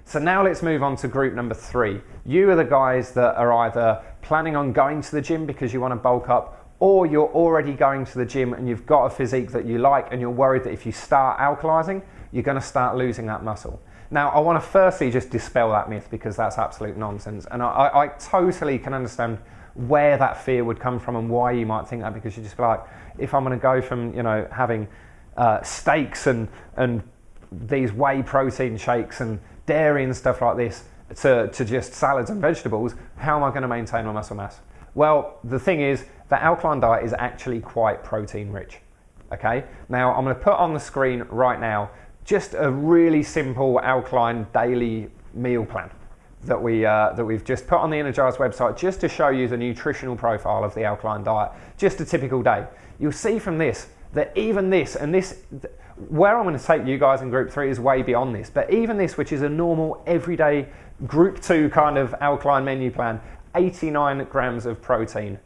So now let's move on to group number 3. You are the guys that are either planning on going to the gym because you want to bulk up, or you're already going to the gym and you've got a physique that you like and you're worried that if you start alkalizing, you're going to start losing that muscle. Now, I want to firstly just dispel that myth because that's absolute nonsense. And I totally can understand where that fear would come from and why you might think that, because you just be like, if I'm going to go from, you know, having steaks and these whey protein shakes and dairy and stuff like this to just salads and vegetables, how am I going to maintain my muscle mass? Well, the thing is, the alkaline diet is actually quite protein rich. Okay, now I'm going to put on the screen right now just a really simple alkaline daily meal plan that we've just put on the Energize website just to show you the nutritional profile of the alkaline diet. Just a typical day. You'll see from this that even this, and this, where I'm going to take you guys in group 3 is way beyond this, but even this, which is a normal everyday group 2 kind of alkaline menu plan, 89 grams of protein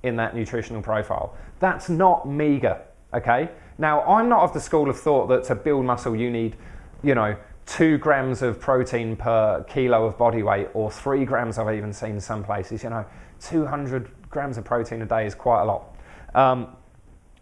in that nutritional profile. That's not meager, okay? Now, I'm not of the school of thought that to build muscle you need, you know, 2 grams of protein per kilo of body weight, or 3 grams I've even seen some places. You know, 200 grams of protein a day is quite a lot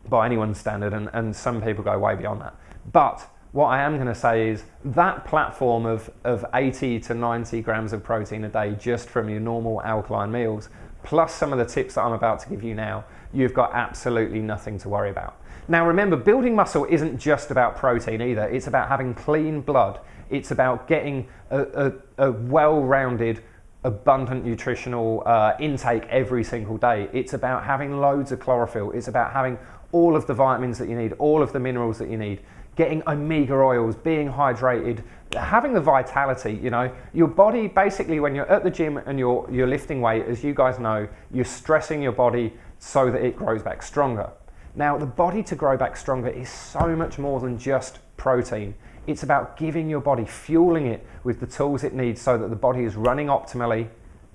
by anyone's standard, and some people go way beyond that. But what I am going to say is that platform of 80 to 90 grams of protein a day just from your normal alkaline meals, plus some of the tips that I'm about to give you now, you've got absolutely nothing to worry about. Now remember, building muscle isn't just about protein either. It's about having clean blood. It's about getting a well-rounded, abundant nutritional intake every single day. It's about having loads of chlorophyll. It's about having all of the vitamins that you need, all of the minerals that you need, getting omega oils, being hydrated, having the vitality. You know, your body basically, when you're at the gym and you're lifting weight, as you guys know, you're stressing your body so that it grows back stronger. Now, the body to grow back stronger is so much more than just protein. It's about giving your body, fueling it with the tools it needs so that the body is running optimally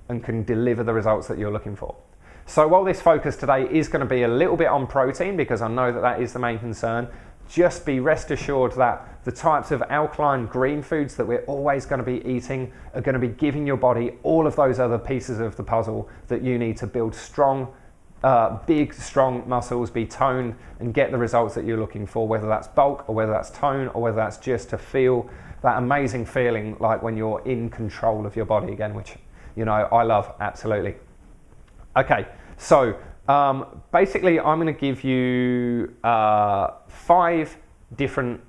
and can deliver the results that you're looking for. So while this focus today is going to be a little bit on protein, because I know that that is the main concern, just be rest assured that the types of alkaline green foods that we're always going to be eating are going to be giving your body all of those other pieces of the puzzle that you need to build strong, big, strong muscles, be toned, and get the results that you're looking for, whether that's bulk or whether that's tone or whether that's just to feel that amazing feeling like when you're in control of your body again, which, you know, I love absolutely. Okay, so basically I'm going to give you 5 different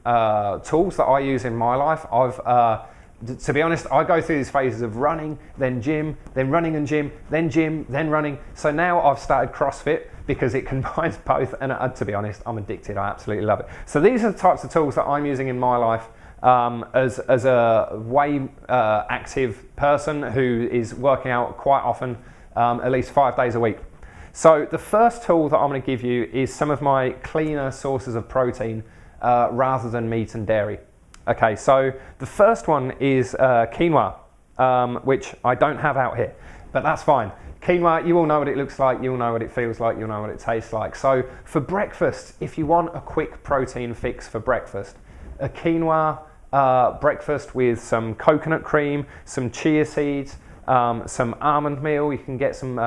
tools that I use in my life. To be honest, I go through these phases of running, then gym, then running and gym, then running. So now I've started CrossFit because it combines both, and to be honest, I'm addicted. I absolutely love it. So these are the types of tools that I'm using in my life as a way active person who is working out quite often, at least 5 days a week. So the first tool that I'm going to give you is some of my cleaner sources of protein rather than meat and dairy. Okay, so the first one is quinoa, which I don't have out here, but that's fine. Quinoa, you all know what it looks like, you all know what it feels like, you all know what it tastes like. So for breakfast, if you want a quick protein fix for breakfast, a quinoa breakfast with some coconut cream, some chia seeds, some almond meal. You can get some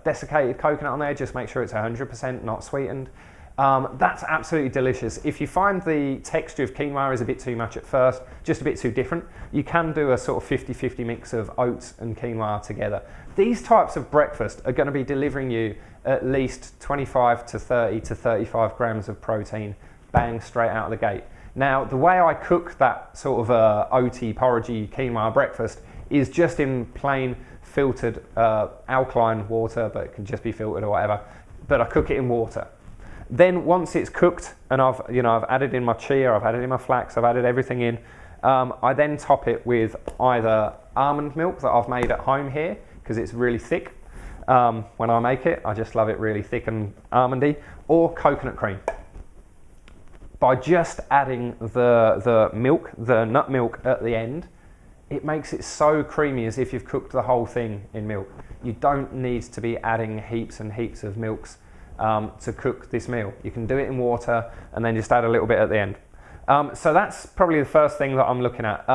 desiccated coconut on there, just make sure it's 100% not sweetened. That's absolutely delicious. If you find the texture of quinoa is a bit too much at first, just a bit too different, you can do a sort of 50-50 mix of oats and quinoa together. These types of breakfast are going to be delivering you at least 25 to 30 to 35 grams of protein, bang, straight out of the gate. Now, the way I cook that sort of oaty, porridgey quinoa breakfast is just in plain filtered alkaline water, but it can just be filtered or whatever, but I cook it in water. Then once it's cooked and I've added in my chia, I've added in my flax, I've added everything in, I then top it with either almond milk that I've made at home here, because it's really thick. When I make it, I just love it really thick and almondy, or coconut cream. By just adding the milk, the nut milk at the end, it makes it so creamy as if you've cooked the whole thing in milk. You don't need to be adding heaps and heaps of milks to cook this meal. You can do it in water and then just add a little bit at the end. So that's probably the first thing that I'm looking at.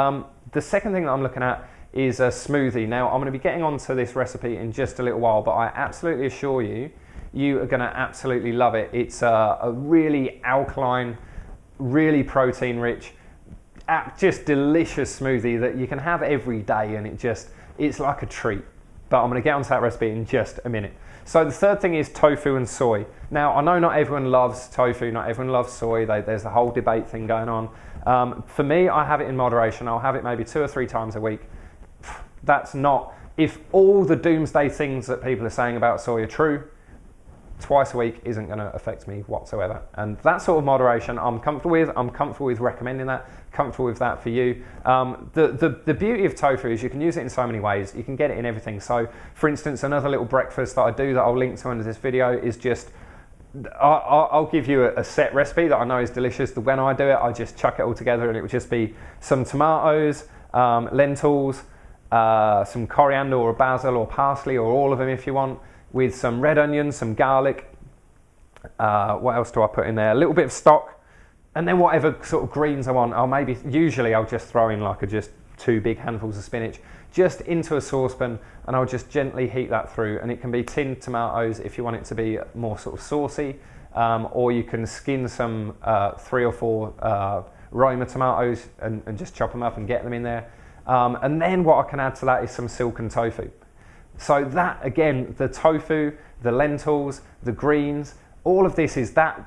The second thing that I'm looking at is a smoothie. Now, I'm going to be getting onto this recipe in just a little while, but I absolutely assure you, you are going to absolutely love it. It's a really alkaline, really protein rich, just delicious smoothie that you can have every day, and it's like a treat. But I'm going to get onto that recipe in just a minute. So the third thing is tofu and soy. Now, I know not everyone loves tofu, not everyone loves soy. There's a whole debate thing going on. For me, I have it in moderation. I'll have it maybe 2 or 3 times a week. That's not, if all the doomsday things that people are saying about soy are true, twice a week isn't going to affect me whatsoever. And that sort of moderation I'm comfortable with. I'm comfortable with recommending that, comfortable with that for you. The beauty of tofu is you can use it in so many ways. You can get it in everything. So for instance, another little breakfast that I do that I'll link to under this video is just, I'll give you a set recipe that I know is delicious. When I do it, I just chuck it all together, and it would just be some tomatoes, lentils, some coriander or basil or parsley, or all of them if you want, with some red onions, some garlic. What else do I put in there? A little bit of stock, and then whatever sort of greens I want. Usually I'll just throw in like just 2 big handfuls of spinach just into a saucepan, and I'll just gently heat that through. And it can be tinned tomatoes if you want it to be more sort of saucy, or you can skin some 3 or 4 Roma tomatoes and just chop them up and get them in there. And then what I can add to that is some silken tofu. So that, again, the tofu, the lentils, the greens, all of this is that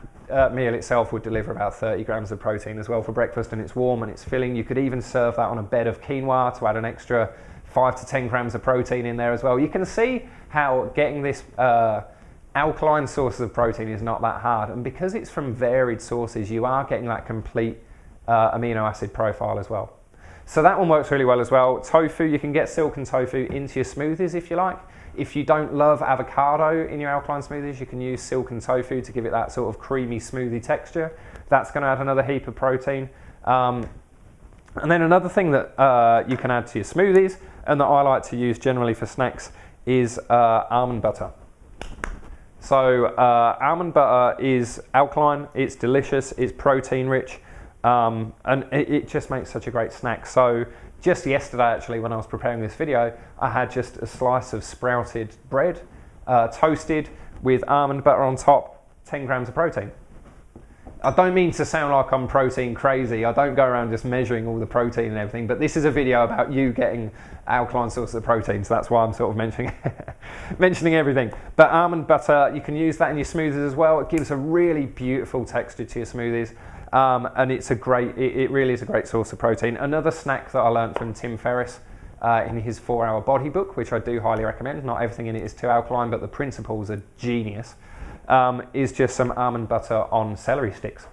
meal itself would deliver about 30 grams of protein as well for breakfast, and it's warm and it's filling. You could even serve that on a bed of quinoa to add an extra 5 to 10 grams of protein in there as well. You can see how getting this alkaline sources of protein is not that hard, and because it's from varied sources, you are getting that complete amino acid profile as well. So that one works really well as well. Tofu, you can get silken tofu into your smoothies if you like. If you don't love avocado in your alkaline smoothies, you can use silken tofu to give it that sort of creamy smoothie texture. That's going to add another heap of protein. And then another thing that you can add to your smoothies, and that I like to use generally for snacks, is almond butter. So almond butter is alkaline, it's delicious, it's protein rich. And it just makes such a great snack. So just yesterday, actually, when I was preparing this video, I had just a slice of sprouted bread, toasted with almond butter on top, 10 grams of protein. I don't mean to sound like I'm protein crazy. I don't go around just measuring all the protein and everything, but this is a video about you getting alkaline sources of protein, so that's why I'm sort of mentioning everything. But almond butter, you can use that in your smoothies as well. It gives a really beautiful texture to your smoothies. And it's a great, it really is a great source of protein. Another snack that I learned from Tim Ferriss in his 4-Hour Body book, which I do highly recommend. Not everything in it is too alkaline, but the principles are genius. Is just some almond butter on celery sticks.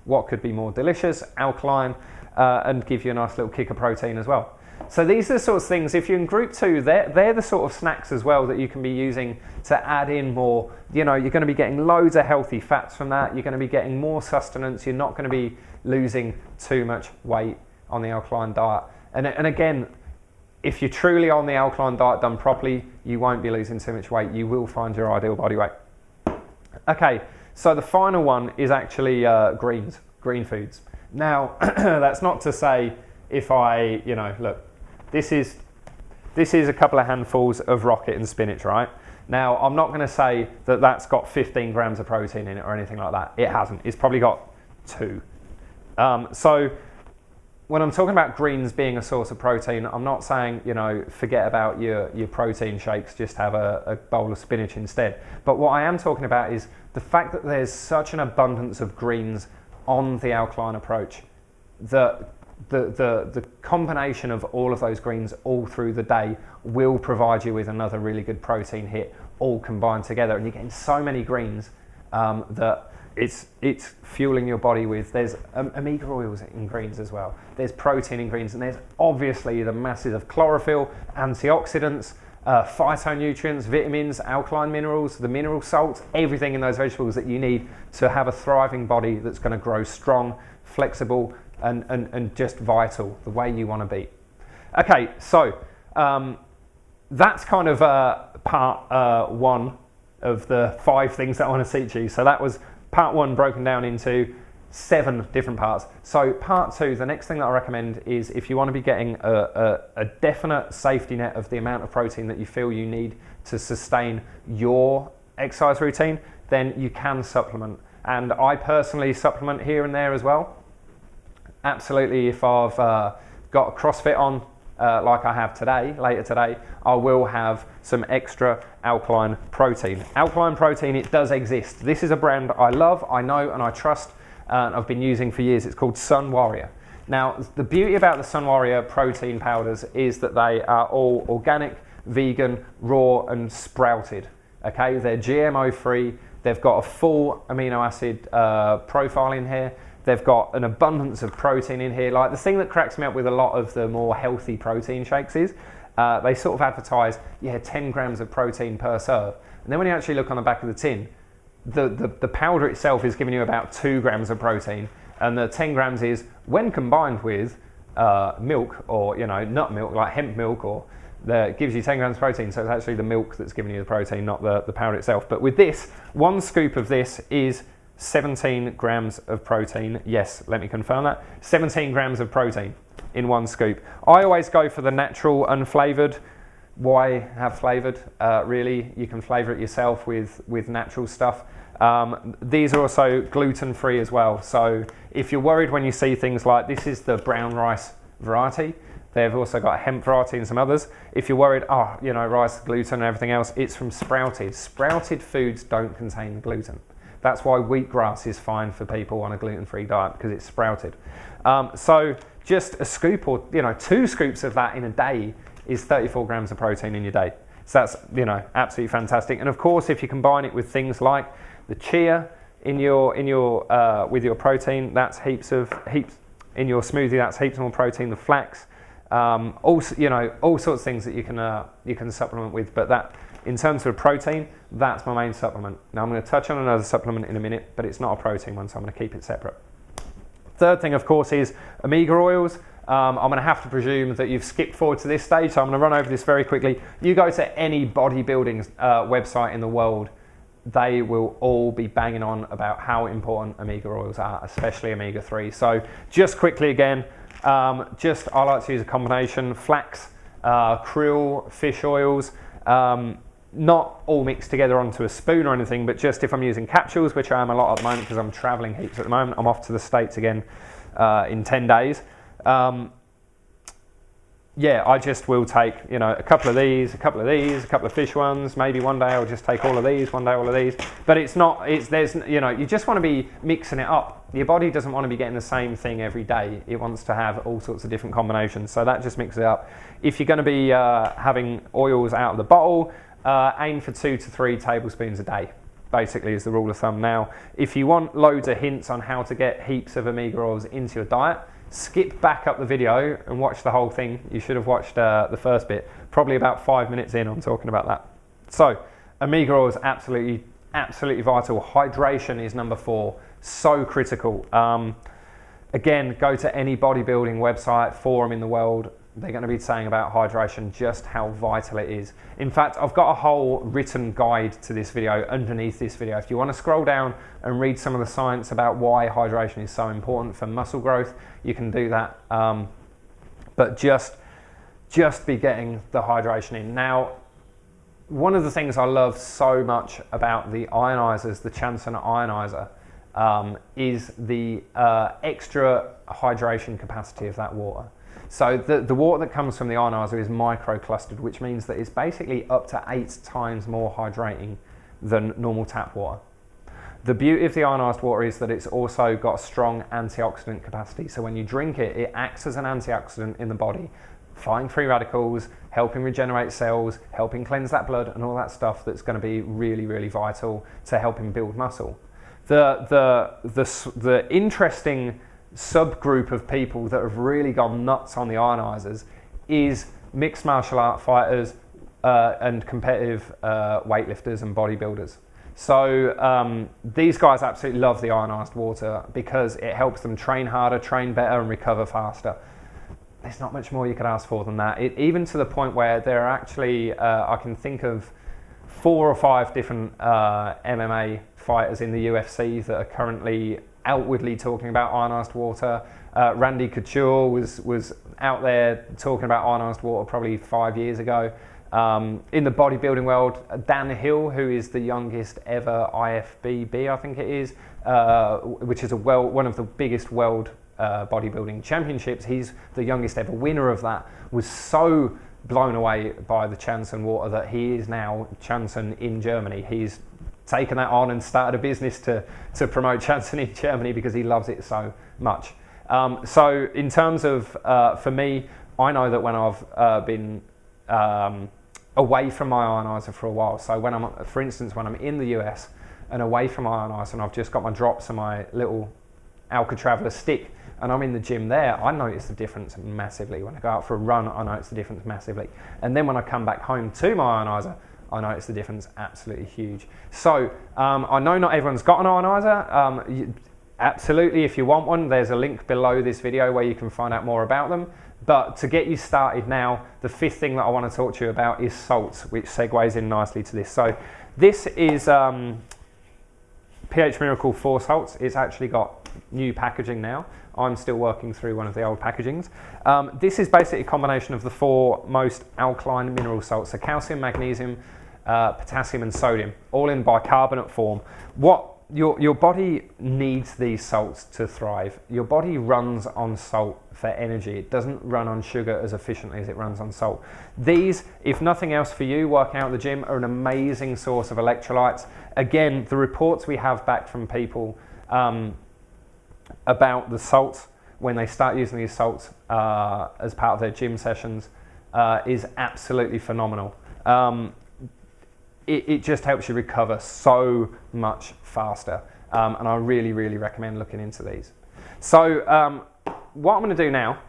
What could be more delicious, alkaline, and give you a nice little kick of protein as well. So these are the sorts of things, if you're in group 2, they're the sort of snacks as well that you can be using to add in more. You know, you're going to be getting loads of healthy fats from that. You're going to be getting more sustenance. You're not going to be losing too much weight on the alkaline diet. And again, if you're truly on the alkaline diet done properly, you won't be losing too much weight. You will find your ideal body weight. Okay, so the final one is actually green foods. Now, that's not to say if I, look, this is a couple of handfuls of rocket and spinach, right? Now, I'm not going to say that that's got 15 grams of protein in it or anything like that. It hasn't. It's probably got 2. So when I'm talking about greens being a source of protein, I'm not saying, forget about your protein shakes, just have a bowl of spinach instead. But what I am talking about is the fact that there's such an abundance of greens on the alkaline approach that the combination of all of those greens all through the day will provide you with another really good protein hit all combined together, and you're getting so many greens that it's fueling your body with. There's omega oils in greens as well, there's protein in greens, and there's obviously the masses of chlorophyll, antioxidants, phytonutrients, vitamins, alkaline minerals, the mineral salts, everything in those vegetables that you need to have a thriving body that's going to grow strong, flexible, and just vital, the way you want to be. Okay, so that's kind of part 1 of the 5 things that I want to teach you. So that was part 1 broken down into 7 different parts. So part 2, the next thing that I recommend is if you want to be getting a definite safety net of the amount of protein that you feel you need to sustain your exercise routine, then you can supplement. And I personally supplement here and there as well. Absolutely, if I've got a CrossFit on, like I have today, later today, I will have some extra alkaline protein. Alkaline protein, it does exist. This is a brand I love, I know, and I trust, and I've been using for years. It's called Sun Warrior. Now, the beauty about the Sun Warrior protein powders is that they are all organic, vegan, raw, and sprouted. Okay, they're GMO free. They've got a full amino acid profile in here. They've got an abundance of protein in here. Like, the thing that cracks me up with a lot of the more healthy protein shakes is they sort of advertise, 10 grams of protein per serve. And then when you actually look on the back of the tin, the powder itself is giving you about 2 grams of protein, and the 10 grams is, when combined with milk, or nut milk like hemp milk, or that gives you 10 grams of protein. So it's actually the milk that's giving you the protein, not the powder itself. But with this, 1 scoop of this is 17 grams of protein. Yes, let me confirm that. 17 grams of protein in 1 scoop. I always go for the natural unflavoured. Why have flavoured? Really, you can flavour it yourself with natural stuff. These are also gluten-free as well. So if you're worried when you see things like, this is the brown rice variety, they've also got a hemp variety and some others. If you're worried, rice, gluten and everything else, it's from sprouted. Sprouted foods don't contain gluten. That's why wheatgrass is fine for people on a gluten-free diet, because it's sprouted. So just a scoop or 2 scoops of that in a day is 34 grams of protein in your day. So that's absolutely fantastic. And of course, if you combine it with things like the chia in your with your protein, that's heaps in your smoothie. That's heaps more protein. The flax, also all sorts of things that you can supplement with. But that, in terms of protein, that's my main supplement. Now I'm going to touch on another supplement in a minute, but it's not a protein one, so I'm going to keep it separate. Third thing, of course, is omega oils. I'm going to have to presume that you've skipped forward to this stage, so I'm going to run over this very quickly. You go to any bodybuilding website in the world, they will all be banging on about how important omega oils are, especially omega-3. So just quickly again, I like to use a combination: flax, krill, fish oils, not all mixed together onto a spoon or anything, but just if I'm using capsules, which I am a lot at the moment because I'm traveling heaps at the moment. I'm off to the States again in 10 days. I just will take, a couple of these, a couple of fish ones. Maybe one day I'll just take all of these, one day all of these. But you just want to be mixing it up. Your body doesn't want to be getting the same thing every day. It wants to have all sorts of different combinations. So that just mixes it up. If you're going to be having oils out of the bottle, aim for 2 to 3 tablespoons a day, basically, is the rule of thumb. Now, if you want loads of hints on how to get heaps of omega oils into your diet, skip back up the video and watch the whole thing. You should have watched the first bit. Probably about 5 minutes in, I'm talking about that. So, omega oils, absolutely vital. Hydration is number 4. So critical. Again, go to any bodybuilding website, forum in the world. They're going to be saying about hydration, just how vital it is. In fact, I've got a whole written guide to this video underneath this video. If you want to scroll down and read some of the science about why hydration is so important for muscle growth, you can do that. But just be getting the hydration in. Now, one of the things I love so much about the ionizers, the Chanson ionizer, is the extra hydration capacity of that water. So the water that comes from the ionizer is microclustered, which means that it's basically up to 8 times more hydrating than normal tap water. The beauty of the ionized water is that it's also got strong antioxidant capacity. So when you drink it, it acts as an antioxidant in the body, fighting free radicals, helping regenerate cells, helping cleanse that blood, and all that stuff that's going to be really, really vital to helping build muscle. The interesting subgroup of people that have really gone nuts on the ionizers is mixed martial art fighters and competitive weightlifters and bodybuilders. So these guys absolutely love the ionized water because it helps them train harder, train better, and recover faster. There's not much more you could ask for than that. Even to the point where there are actually, I can think of 4 or 5 different MMA fighters in the UFC that are currently outwardly talking about ionized water. Randy Couture was out there talking about ionized water probably 5 years ago. In the bodybuilding world, Dan Hill, who is the youngest ever IFBB, I think it is, which is one of the biggest world bodybuilding championships. He's the youngest ever winner of that. Was so blown away by the Chanson water that he is now Chanson in Germany. He's taken that on and started a business to promote Chanson in Germany because he loves it so much. So in terms of, for me, I know that when I've been away from my ionizer for a while, so when for instance, when I'm in the US and away from my ionizer and I've just got my drops and my little Alka Traveler stick and I'm in the gym there, I notice the difference massively. When I go out for a run, I notice the difference massively. And then when I come back home to my ionizer, I notice the difference absolutely huge. So I know not everyone's got an ionizer. Absolutely, if you want one, there's a link below this video where you can find out more about them. But to get you started now, the fifth thing that I want to talk to you about is salts, which segues in nicely to this. So this is pH Miracle 4 salts. It's actually got new packaging now. I'm still working through one of the old packagings. This is basically a combination of the 4 most alkaline mineral salts, so calcium, magnesium, potassium and sodium, all in bicarbonate form. What your body needs these salts to thrive. Your body runs on salt for energy. It doesn't run on sugar as efficiently as it runs on salt. These, if nothing else for you working out at the gym, are an amazing source of electrolytes. Again, the reports we have back from people about the salts when they start using these salts as part of their gym sessions is absolutely phenomenal. It just helps you recover so much faster, and I really recommend looking into these. So what I'm going to do now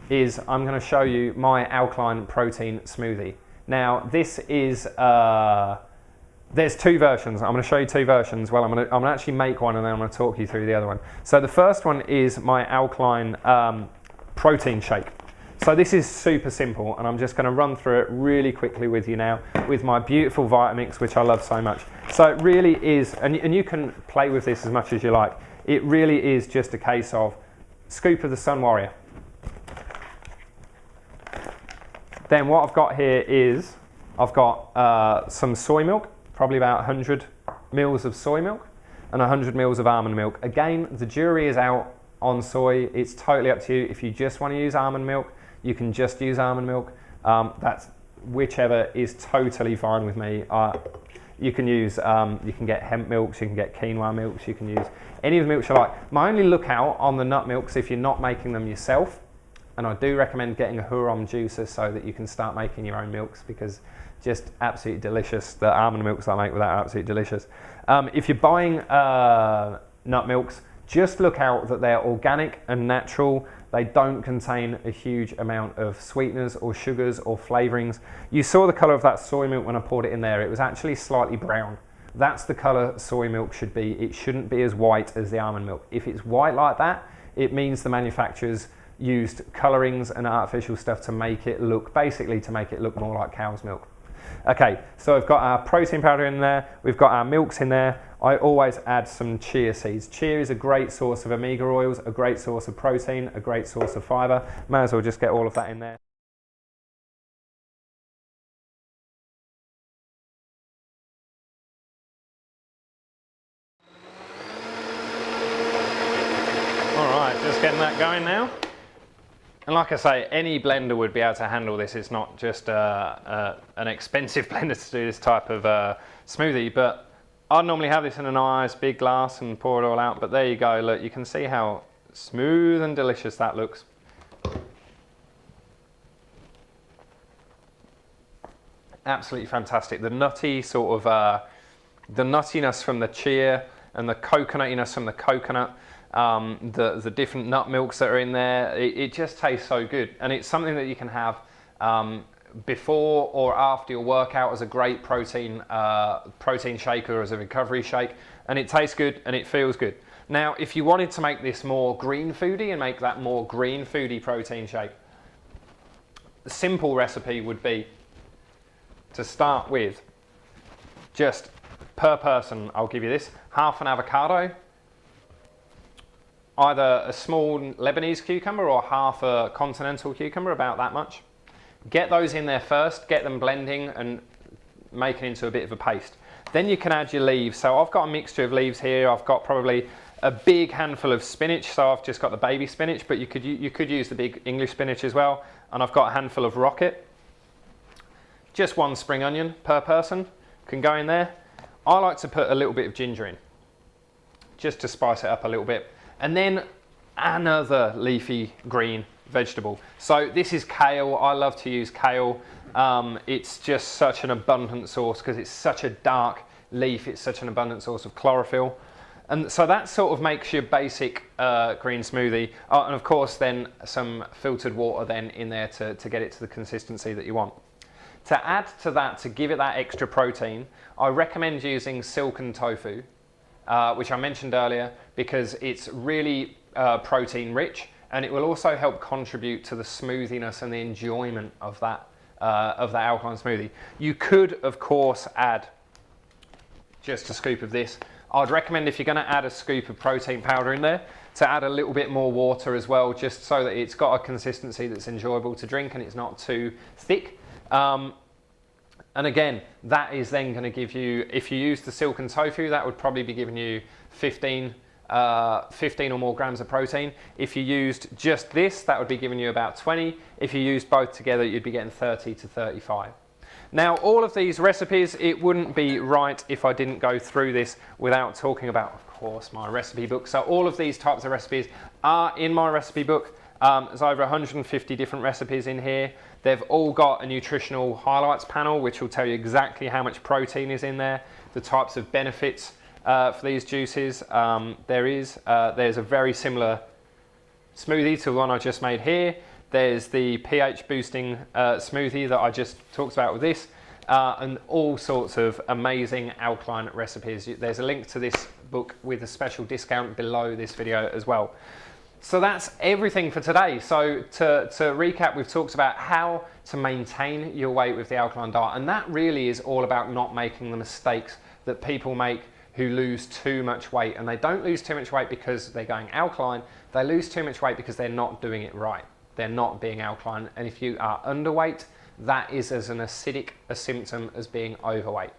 is I'm going to show you my alkaline protein smoothie. Now this is there's 2 versions. I'm going to show you 2 versions. Well, I'm going to actually make one and then I'm going to talk you through the other one. So the first one is my alkaline protein shake. So this is super simple and I'm just going to run through it really quickly with you now with my beautiful Vitamix, which I love so much. So it really is, and you can play with this as much as you like, it really is just a case of scoop of the Sun Warrior. Then what I've got here is, I've got some soy milk, probably about 100 mils of soy milk and 100 mils of almond milk. Again, the jury is out on soy. It's totally up to you. If you just want to use almond milk, you can just use almond milk. That's whichever is totally fine with me. You can use, you can get hemp milks, you can get quinoa milks, you can use any of the milks you like. My only lookout on the nut milks if you're not making them yourself, and I do recommend getting a Huron juicer so that you can start making your own milks, because just absolutely delicious. The almond milks I make with that are absolutely delicious. If you're buying nut milks, just look out that they're organic and natural. They don't contain a huge amount of sweeteners or sugars or flavorings. You saw the color of that soy milk when I poured it in there. It was actually slightly brown. That's the color soy milk should be. It shouldn't be as white as the almond milk. If it's white like that, it means the manufacturers used colorings and artificial stuff to make it look, basically to make it look more like cow's milk. Okay, so we've got our protein powder in there, we've got our milks in there. I always add some chia seeds. Chia is a great source of omega oils, a great source of protein, a great source of fiber. May as well just get all of that in there. All right, just getting that going now. And like I say, any blender would be able to handle this. It's not just an expensive blender to do this type of smoothie, but I'd normally have this in a nice big glass and pour it all out, but there you go. Look, you can see how smooth and delicious that looks. Absolutely fantastic. The nutty sort of, the nuttiness from the chia and the coconutiness from the coconut, the different nut milks that are in there, it just tastes so good. And it's something that you can have before or after your workout as a great protein shake or as a recovery shake, and it tastes good and it feels good. Now, if you wanted to make this more green foody and make that more green foody protein shake, the simple recipe would be to start with just per person, I'll give you this, half an avocado, either a small Lebanese cucumber or half a continental cucumber, about that much. Get those in there first, get them blending and make it into a bit of a paste. Then you can add your leaves. So I've got a mixture of leaves here. I've got probably a big handful of spinach, so I've just got the baby spinach, but you could use the big English spinach as well. And I've got a handful of rocket. Just one spring onion per person can go in there. I like to put a little bit of ginger in, just to spice it up a little bit. And then another leafy green vegetable. So this is kale. I love to use kale. It's just such an abundant source because it's such a dark leaf. It's such an abundant source of chlorophyll. And so that sort of makes your basic green smoothie. And of course then some filtered water then in there to get it to the consistency that you want. To add to that, to give it that extra protein, I recommend using silken tofu, which I mentioned earlier, because it's really protein rich, and it will also help contribute to the smoothiness and the enjoyment of that alkaline smoothie. You could, of course, add just a scoop of this. I'd recommend, if you're going to add a scoop of protein powder in there, to add a little bit more water as well, just so that it's got a consistency that's enjoyable to drink and it's not too thick. And again, that is then going to give you, if you use the silken tofu, that would probably be giving you 15 or more grams of protein. If you used just this, that would be giving you about 20. If you used both together, you'd be getting 30 to 35. Now, all of these recipes, it wouldn't be right if I didn't go through this without talking about, of course, my recipe book. So all of these types of recipes are in my recipe book. There's over 150 different recipes in here. They've all got a nutritional highlights panel, which will tell you exactly how much protein is in there, the types of benefits for these juices. There's a very similar smoothie to the one I just made here. There's the pH boosting smoothie that I just talked about with this, and all sorts of amazing alkaline recipes. There's a link to this book with a special discount below this video as well. So that's everything for today. So to recap, we've talked about how to maintain your weight with the alkaline diet, and that really is all about not making the mistakes that people make who lose too much weight. And they don't lose too much weight because they're going alkaline, they lose too much weight because they're not doing it right. They're not being alkaline. And if you are underweight, that is as an acidic a symptom as being overweight.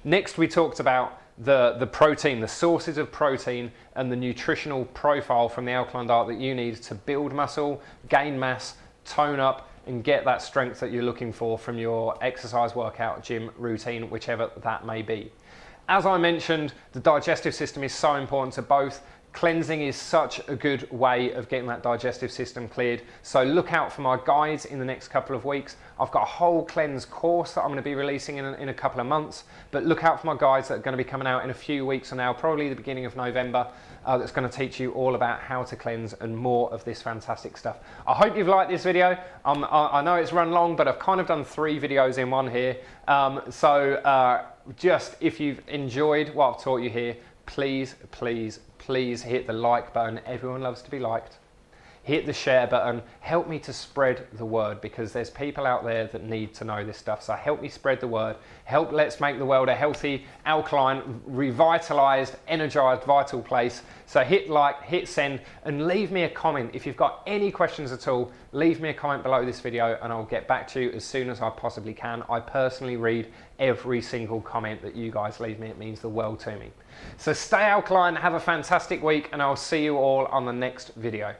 Next, we talked about the protein, the sources of protein, and the nutritional profile from the alkaline diet that you need to build muscle, gain mass, tone up, and get that strength that you're looking for from your exercise, workout, gym routine, whichever that may be. As I mentioned, the digestive system is so important to both. Cleansing is such a good way of getting that digestive system cleared. So look out for my guides in the next couple of weeks. I've got a whole cleanse course that I'm going to be releasing in a couple of months. But look out for my guides that are going to be coming out in a few weeks from now, probably the beginning of November. That's going to teach you all about how to cleanse and more of this fantastic stuff. I hope you've liked this video. I know it's run long, but I've kind of done 3 videos in one here. Just if you've enjoyed what I've taught you here, please, please, please hit the like button. Everyone loves to be liked. Hit the share button. Help me to spread the word, because there's people out there that need to know this stuff. So help me spread the word. Let's make the world a healthy, alkaline, revitalized, energized, vital place. So hit like, hit send, and leave me a comment. If you've got any questions at all, leave me a comment below this video and I'll get back to you as soon as I possibly can. I personally read every single comment that you guys leave me. It means the world to me. So stay alkaline, have a fantastic week, and I'll see you all on the next video.